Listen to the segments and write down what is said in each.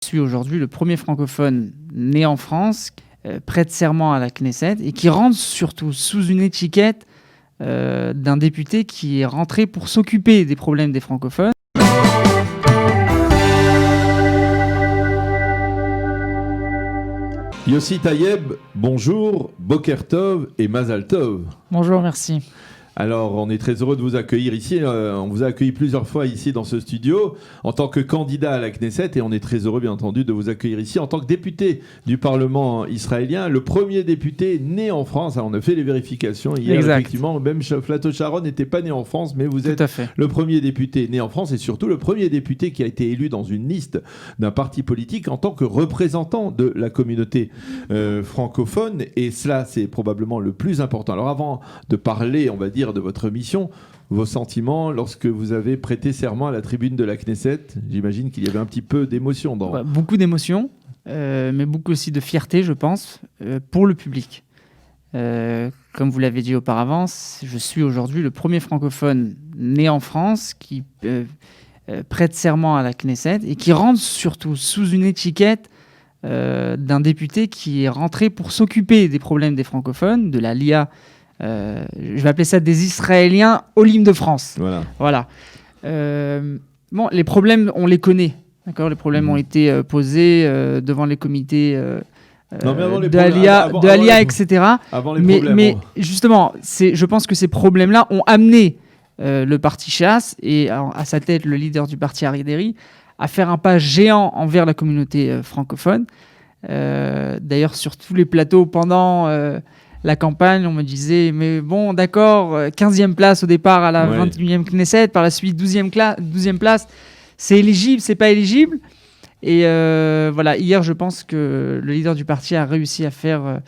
Je suis aujourd'hui le premier francophone né en France, prête serment à la Knesset et qui rentre surtout sous une étiquette d'un député qui est rentré pour s'occuper des problèmes des francophones. Yossi Tayeb, bonjour, Boker Tov et Mazal Tov. Bonjour, merci. Alors, on est très heureux de vous accueillir ici. On vous a accueilli plusieurs fois ici dans ce studio en tant que candidat à la Knesset et on est très heureux, bien entendu, de vous accueillir ici en tant que député du Parlement israélien, le premier député né en France. Alors, on a fait les vérifications hier, exact. Effectivement. Même Flato Sharon n'était pas né en France, mais vous êtes Tout à fait. le premier député né en France et surtout le premier député qui a été élu dans une liste d'un parti politique en tant que représentant de la communauté francophone. Et cela, c'est probablement le plus important. Alors, avant de parler, on va dire, de votre mission, vos sentiments lorsque vous avez prêté serment à la tribune de la Knesset. J'imagine qu'il y avait un petit peu d'émotion dans... Beaucoup d'émotion, mais beaucoup aussi de fierté, je pense, pour le public. Comme vous l'avez dit auparavant, je suis aujourd'hui le premier francophone né en France qui prête serment à la Knesset et qui rentre surtout sous une étiquette d'un député qui est rentré pour s'occuper des problèmes des francophones, de la LIA. Je vais appeler ça des Israéliens Olim de France. Voilà. Bon, les problèmes, on les connaît. D'accord, les problèmes ont été posés devant les comités de Alia, etc. Mais justement, je pense que ces problèmes-là ont amené le parti Shas et à sa tête le leader du parti Aryeh Deri à faire un pas géant envers la communauté francophone. D'ailleurs, sur tous les plateaux pendant la campagne, on me disait, mais bon, d'accord, 15e place au départ à la 21e Knesset, par la suite 12e place, c'est éligible, c'est pas éligible. Et voilà, hier, je pense que le leader du parti a réussi à faire,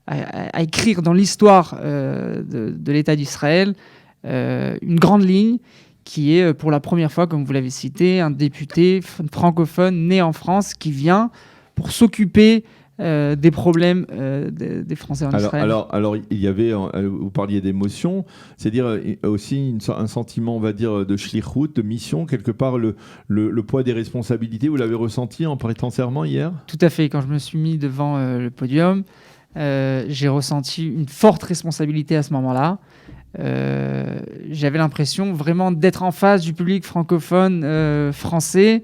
à écrire dans l'histoire de l'État d'Israël une grande ligne qui est, pour la première fois, comme vous l'avez cité, un député francophone né en France qui vient pour s'occuper des problèmes des Français en Israël. Alors, il y avait, vous parliez d'émotion, c'est-à-dire aussi un sentiment, on va dire, de shlichut, de mission, quelque part, le poids des responsabilités, vous l'avez ressenti en prêtant serment hier ? Tout à fait, quand je me suis mis devant le podium, j'ai ressenti une forte responsabilité à ce moment-là. J'avais l'impression vraiment d'être en face du public francophone français,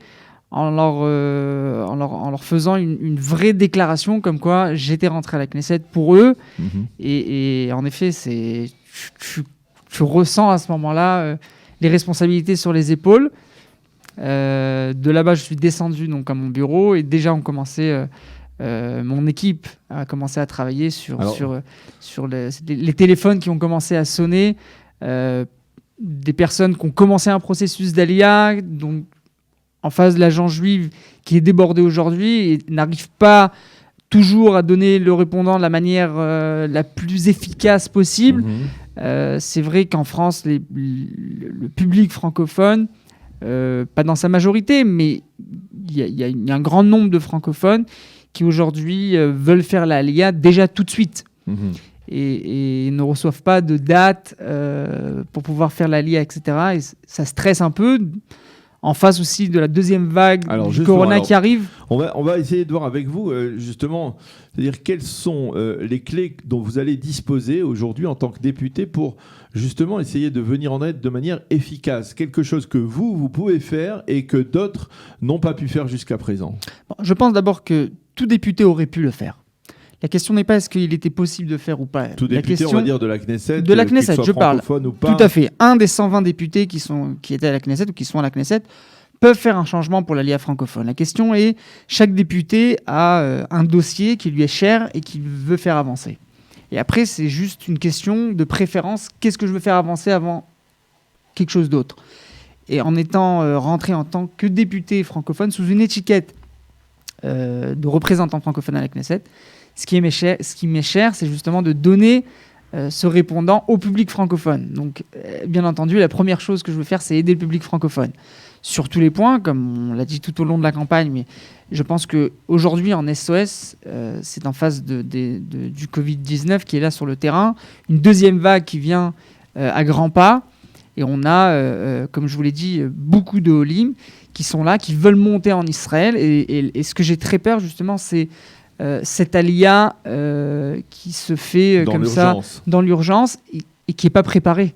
en leur faisant une vraie déclaration comme quoi j'étais rentré à la Knesset pour eux. Et en effet, je ressens à ce moment-là les responsabilités sur les épaules. De là-bas, je suis descendu donc, à mon bureau et déjà mon équipe a commencé à travailler sur les téléphones qui ont commencé à sonner, des personnes qui ont commencé un processus d'Alia, donc en face de l'agent juif qui est débordé aujourd'hui et n'arrive pas toujours à donner le répondant de la manière la plus efficace possible. C'est vrai qu'en France, le public francophone, pas dans sa majorité, mais il y a un grand nombre de francophones qui aujourd'hui veulent faire la Aliyah déjà tout de suite et ne reçoivent pas de date pour pouvoir faire la Aliyah, etc. Et ça stresse un peu. En face aussi de la deuxième vague du corona qui arrive. On va essayer de voir avec vous, justement, c'est-à-dire quelles sont les clés dont vous allez disposer aujourd'hui en tant que député pour justement essayer de venir en aide de manière efficace. Quelque chose que vous pouvez faire et que d'autres n'ont pas pu faire jusqu'à présent. Je pense d'abord que tout député aurait pu le faire. La question n'est pas est-ce qu'il était possible de faire ou pas. Tout député, on va dire, de la Knesset, de la Knesset, je parle. Ou pas. Tout à fait. Un des 120 députés qui étaient à la Knesset ou qui sont à la Knesset peuvent faire un changement pour l'Aliyah francophone. La question est, chaque député a un dossier qui lui est cher et qu'il veut faire avancer. Et après, c'est juste une question de préférence. Qu'est-ce que je veux faire avancer avant quelque chose d'autre ? Et en étant rentré en tant que député francophone sous une étiquette de représentant francophone à la Knesset, ce qui m'est cher, c'est justement de donner ce répondant au public francophone. Donc, bien entendu, la première chose que je veux faire, c'est aider le public francophone. Sur tous les points, comme on l'a dit tout au long de la campagne, mais je pense qu'aujourd'hui, en SOS, c'est en face du Covid-19 qui est là sur le terrain, une deuxième vague qui vient à grands pas, Et on a, comme je vous l'ai dit, beaucoup de Olim qui sont là, qui veulent monter en Israël. Et ce que j'ai très peur, justement, c'est cette alia qui se fait comme ça, dans l'urgence, et qui n'est pas préparée.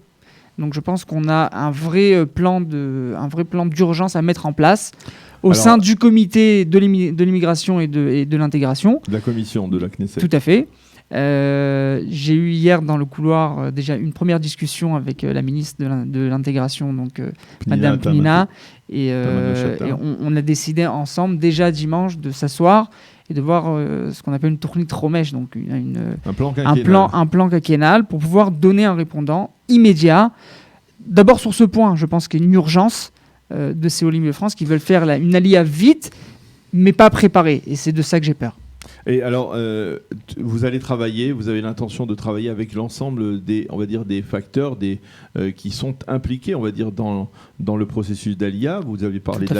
Donc je pense qu'on a un vrai plan d'urgence à mettre en place au sein du comité de l'immigration et de l'intégration. De la commission de la Knesset. Tout à fait. J'ai eu hier dans le couloir déjà une première discussion avec la ministre de l'intégration, donc Madame Pnina, et on a décidé ensemble déjà dimanche de s'asseoir et de voir ce qu'on appelle une tournée Romèche, donc un plan quinquennal pour pouvoir donner un répondant immédiat. D'abord sur ce point, je pense qu'il y a une urgence de ces Olim de France qui veulent faire une alia vite, mais pas préparée, et c'est de ça que j'ai peur. Et alors, vous allez travailler, vous avez l'intention de travailler avec l'ensemble des, on va dire, des facteurs qui sont impliqués, on va dire, dans le processus d'Alia. Vous avez parlé de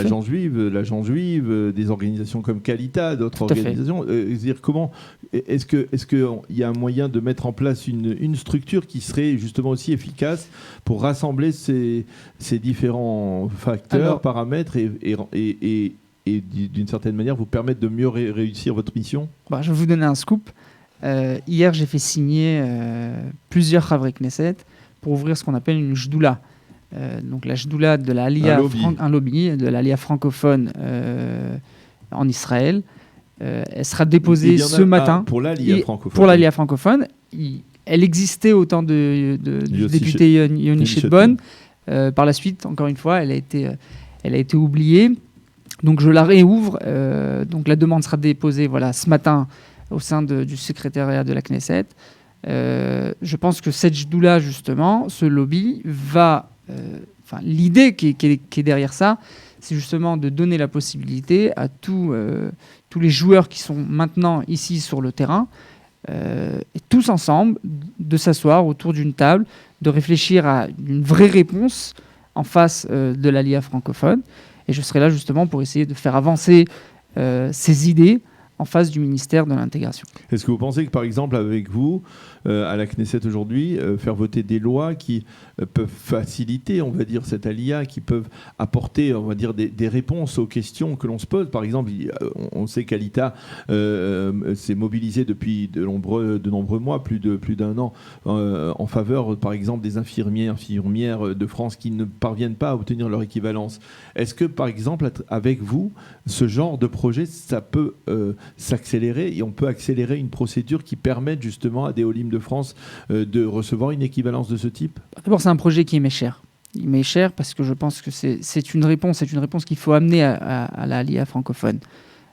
l'agence juive, des organisations comme Kalita, d'autres organisations. Dire comment est-ce qu'il y a un moyen de mettre en place une structure qui serait justement aussi efficace pour rassembler ces différents facteurs, paramètres et d'une certaine manière vous permettre de mieux réussir votre mission? Je vais vous donner un scoop. Hier, j'ai fait signer plusieurs Chavrei Knesset pour ouvrir ce qu'on appelle une jdoula. Donc la jdoula de l'Alia, un lobby de l'Alia francophone en Israël. Elle sera déposée ce matin. Pour l'Alia francophone. Pour l'Alia francophone. Elle existait au temps du député Yoni Shedbon. Par la suite, encore une fois, elle a été oubliée. Donc je la réouvre. Donc la demande sera déposée ce matin au sein du secrétariat de la Knesset. Je pense que cette jdoula, justement, ce lobby, l'idée qui est derrière ça, c'est justement de donner la possibilité à tous les joueurs qui sont maintenant ici sur le terrain, et tous ensemble, de s'asseoir autour d'une table, de réfléchir à une vraie réponse en face de l'Alia francophone. Et je serai là justement pour essayer de faire avancer ces idées en face du ministère de l'Intégration. Est-ce que vous pensez que, par exemple, avec vous, à la Knesset aujourd'hui, faire voter des lois qui peuvent faciliter, on va dire, cette alia, qui peuvent apporter, on va dire, des réponses aux questions que l'on se pose? Par exemple, on sait qu'Alita s'est mobilisé depuis de nombreux mois, plus d'un an, en faveur, par exemple, des infirmières de France qui ne parviennent pas à obtenir leur équivalence. Est-ce que, par exemple, avec vous, ce genre de projet, ça peut s'accélérer, et on peut accélérer une procédure qui permette justement à des Olim de France de recevoir une équivalence de ce type? D'abord, c'est un projet qui m'est cher. Il m'est cher parce que je pense que c'est une réponse qu'il faut amener à l'Alia francophone.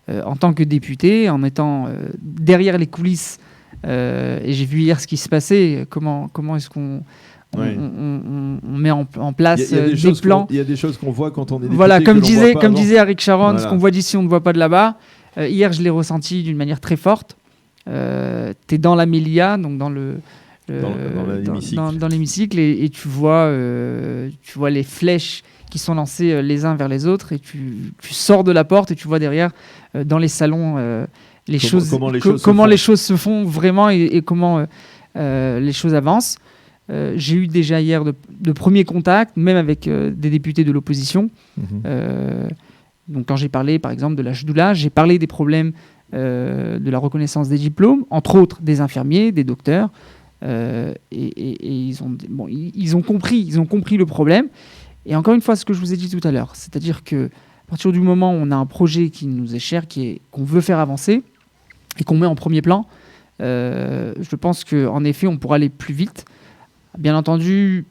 En tant que député, en étant derrière les coulisses, et j'ai vu hier ce qui se passait, comment est-ce qu'on met en place des plans. Il y a des choses qu'on voit quand on est député. Voilà, comme disait Arik Sharon, ce qu'on voit d'ici, on ne voit pas de là-bas. Hier, je l'ai ressenti d'une manière très forte. Tu es dans l'Amélia, donc dans l'hémicycle, et tu vois les flèches qui sont lancées les uns vers les autres, et tu sors de la porte et tu vois derrière, dans les salons, comment les choses se font vraiment, et comment les choses avancent. J'ai eu déjà hier de premiers contacts, même avec des députés de l'opposition. Donc quand j'ai parlé, par exemple, de la jdoula, j'ai parlé des problèmes de la reconnaissance des diplômes, entre autres des infirmiers, des docteurs, et ils ont compris le problème. Et encore une fois, ce que je vous ai dit tout à l'heure, c'est-à-dire que à partir du moment où on a un projet qui nous est cher, qu'on veut faire avancer et qu'on met en premier plan, je pense qu'en effet, on pourra aller plus vite. Bien entendu,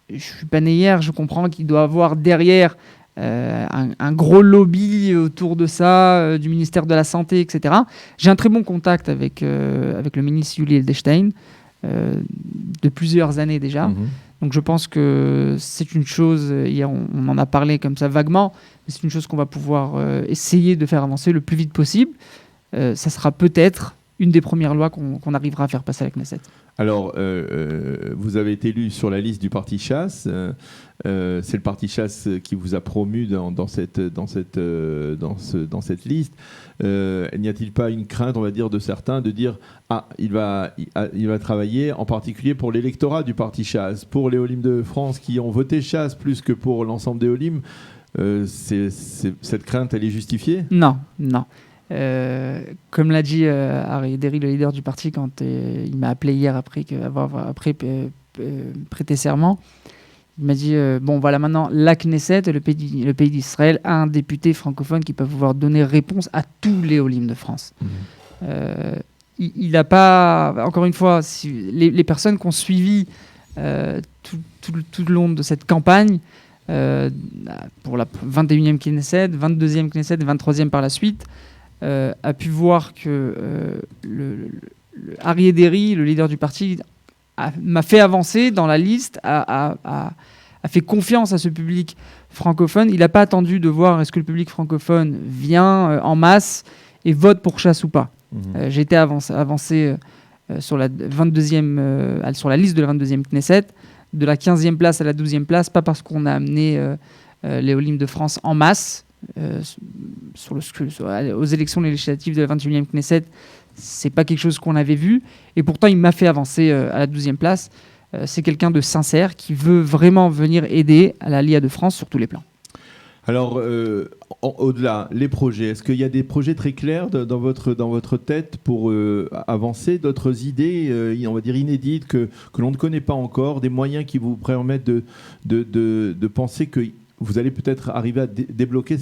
je suis pas né hier, je comprends qu'il doit y avoir derrière un gros lobby autour de ça, du ministère de la Santé, etc. J'ai un très bon contact avec le ministre Yuli Edelstein de plusieurs années déjà. Donc je pense que c'est une chose, hier on en a parlé comme ça vaguement, mais c'est une chose qu'on va pouvoir essayer de faire avancer le plus vite possible. Ça sera peut-être une des premières lois qu'on arrivera à faire passer à la Knesset. Alors, vous avez été élu sur la liste du parti Chasse. C'est le parti Chasse qui vous a promu dans cette liste. N'y a-t-il pas une crainte, on va dire, de certains de dire il va travailler en particulier pour l'électorat du parti Chasse, pour les Olim de France qui ont voté Chasse plus que pour l'ensemble des Olim. Cette crainte, elle est justifiée ? Non. Comme l'a dit Aryeh Deri, le leader du parti, quand il m'a appelé hier après avoir prêté serment, il m'a dit bon voilà, maintenant la Knesset, le pays d'Israël, a un député francophone qui peut pouvoir donner réponse à tous les Olim de France. Il n'a pas, encore une fois, les personnes qui ont suivi tout le long de cette campagne, pour la 21e Knesset, 22e Knesset et 23e par la suite, a pu voir que Aryeh Deri, le leader du parti, m'a fait avancer dans la liste, a fait confiance à ce public francophone. Il n'a pas attendu de voir est-ce que le public francophone vient en masse et vote pour Chasse ou pas. J'ai été avancé sur la 22e, sur la liste de la 22e Knesset, de la 15e place à la 12e place, pas parce qu'on a amené les Olim de France en masse aux élections législatives de la 21e Knesset. C'est pas quelque chose qu'on avait vu, et pourtant il m'a fait avancer à la 12e place. C'est quelqu'un de sincère qui veut vraiment venir aider à l'Aliyah de France sur tous les plans. Alors, au-delà, les projets, est-ce qu'il y a des projets très clairs dans votre tête pour avancer, d'autres idées, on va dire inédites, que l'on ne connaît pas encore, des moyens qui vous permettent de penser que vous allez peut-être arriver à débloquer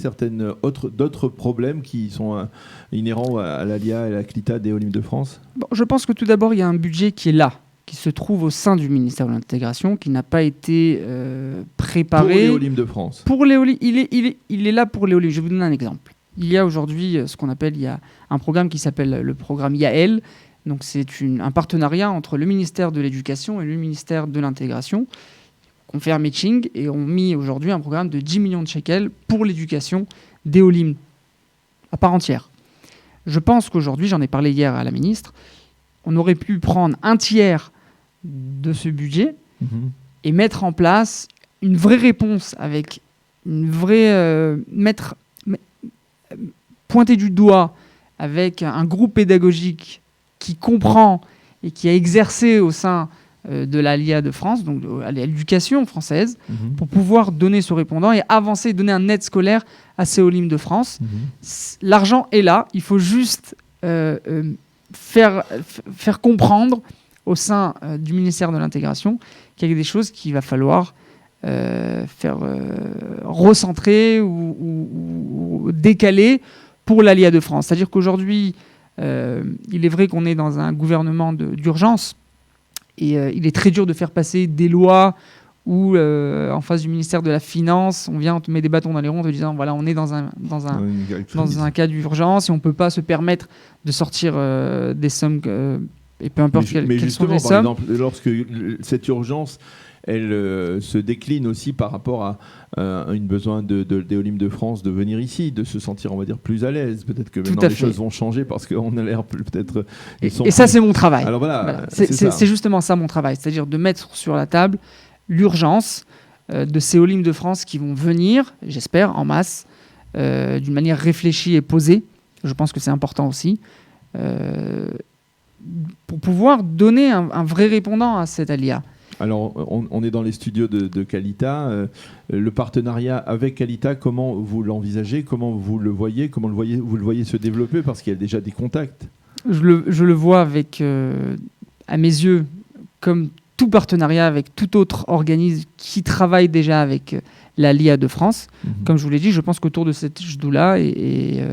d'autres problèmes qui sont inhérents à l'Aliyah et à la Klita des Olim de France ? Je pense que tout d'abord, il y a un budget qui est là, qui se trouve au sein du ministère de l'Intégration, qui n'a pas été préparé. Pour les Olim de France. Pour les Olim, il est là pour les Olim. Je vais vous donner un exemple. Il y a aujourd'hui il y a un programme qui s'appelle le programme Yael. Donc c'est un partenariat entre le ministère de l'Éducation et le ministère de l'Intégration. On fait un matching et on mis aujourd'hui un programme de 10 millions de shekels pour l'éducation des Olim à part entière. Je pense qu'aujourd'hui, j'en ai parlé hier à la ministre, on aurait pu prendre un tiers de ce budget et mettre en place une vraie réponse avec une vraie... pointer du doigt avec un groupe pédagogique qui comprend et qui a exercé au sein de l'Aliyah de France, donc à l'éducation française, pour pouvoir donner ce répondant et avancer, donner un aide scolaire à ces Olim de France. L'argent est là, il faut juste faire comprendre au sein du ministère de l'Intégration qu'il y a des choses qu'il va falloir faire recentrer ou décaler pour l'Aliyah de France. C'est-à-dire qu'aujourd'hui, il est vrai qu'on est dans un gouvernement d'urgence, et il est très dur de faire passer des lois où, en face du ministère de la Finance, on te met des bâtons dans les roues en te disant voilà, on est dans un cas d'urgence et on ne peut pas se permettre de sortir des sommes, et peu importe quelles sont les sommes. Par exemple, lorsque cette urgence, elle se décline aussi par rapport à une besoin des Olim de France de venir ici, de se sentir, on va dire, plus à l'aise. Peut-être que maintenant les choses vont changer parce qu'on a l'air peut-être... Et ça, c'est mon travail. Alors voilà. C'est justement ça mon travail, c'est-à-dire de mettre sur la table l'urgence de ces Olim de France qui vont venir, j'espère, en masse, d'une manière réfléchie et posée. Je pense que c'est important aussi. Pour pouvoir donner un vrai répondant à cette Aliyah. Alors, on est dans les studios de Kalita. Le partenariat avec Kalita, comment vous l'envisagez ? Comment vous le voyez ? Comment vous le voyez se développer ? Parce qu'il y a déjà des contacts. Je le vois avec, à mes yeux, comme tout partenariat avec tout autre organisme qui travaille déjà avec l'Aliyah de France. Comme je vous l'ai dit, je pense qu'autour de cette jdoula et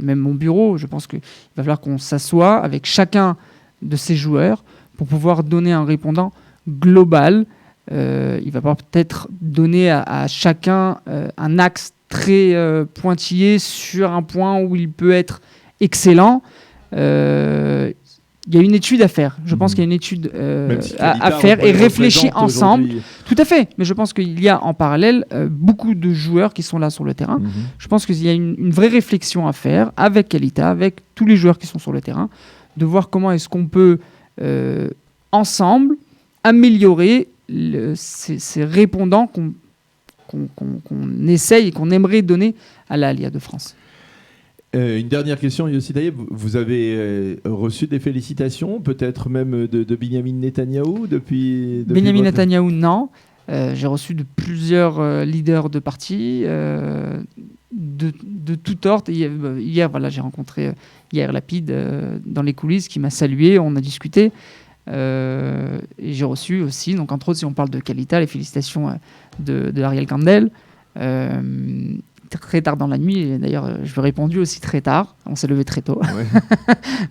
même mon bureau, je pense qu'il va falloir qu'on s'assoie avec chacun de ces joueurs pour pouvoir donner un répondant global. Il va falloir peut-être donner à chacun un axe très pointillé sur un point où il peut être excellent. Il y a une étude à faire. Je pense qu'il y a une étude à faire et réfléchir ensemble. Tout à fait. Mais je pense qu'il y a en parallèle beaucoup de joueurs qui sont là sur le terrain. Je pense qu'il y a une vraie réflexion à faire avec Kalita, avec tous les joueurs qui sont sur le terrain, de voir comment est-ce qu'on peut, ensemble, améliorer ces répondants qu'on essaye et qu'on aimerait donner à la Aliyah de France. Une dernière question, Yossi Taïeb. Vous avez reçu des félicitations, peut-être même de Binyamin Netanyahou depuis Benjamin votre... Netanyahou, non. J'ai reçu de plusieurs leaders de partis, de tout ordre. Hier, voilà, j'ai rencontré Yair Lapid dans les coulisses qui m'a salué, on a discuté. Et j'ai reçu aussi, donc entre autres, si on parle de Kalita, les félicitations de Ariel Kandel. Très tard dans la nuit, et d'ailleurs, je lui ai répondu aussi très tard. On s'est levé très tôt. Ouais.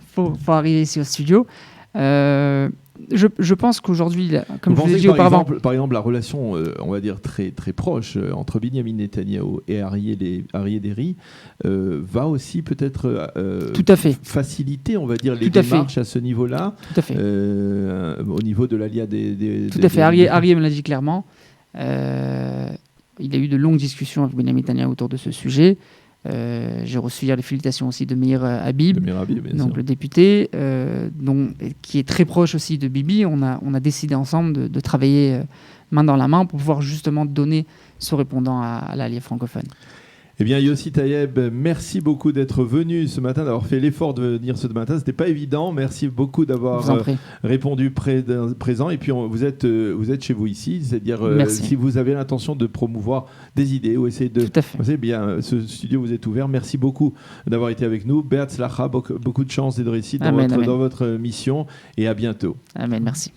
faut arriver ici au studio. Je pense qu'aujourd'hui, comme vous je vous l'ai pensez dit que, auparavant... par exemple, la relation, on va dire, très, très proche entre Binyamin Netanyahou et Aryeh Deri va aussi peut-être Tout à fait. faciliter, on va dire, les Tout à démarches à ce niveau-là, Tout à fait. au niveau de l'Aliyah des... Tout à fait. Aryeh me l'a dit clairement. Il y a eu de longues discussions avec Benjamin Netanyahou autour de ce sujet. J'ai reçu hier les félicitations aussi de Meir Habib, donc le député, qui est très proche aussi de Bibi. On a décidé ensemble de travailler main dans la main pour pouvoir justement donner ce répondant à l'Aliyah francophone. Eh bien, Yossi Taïeb, merci beaucoup d'être venu ce matin, d'avoir fait l'effort de venir ce matin. C'était pas évident. Merci beaucoup d'avoir répondu présent. Et puis, vous êtes chez vous ici, c'est-à-dire si vous avez l'intention de promouvoir des idées ou essayer de... Tout à fait. Eh bien, ce studio vous est ouvert. Merci beaucoup d'avoir été avec nous. Be'atzlacha, beaucoup de chance et de réussite dans votre mission. Et à bientôt. Amen, merci.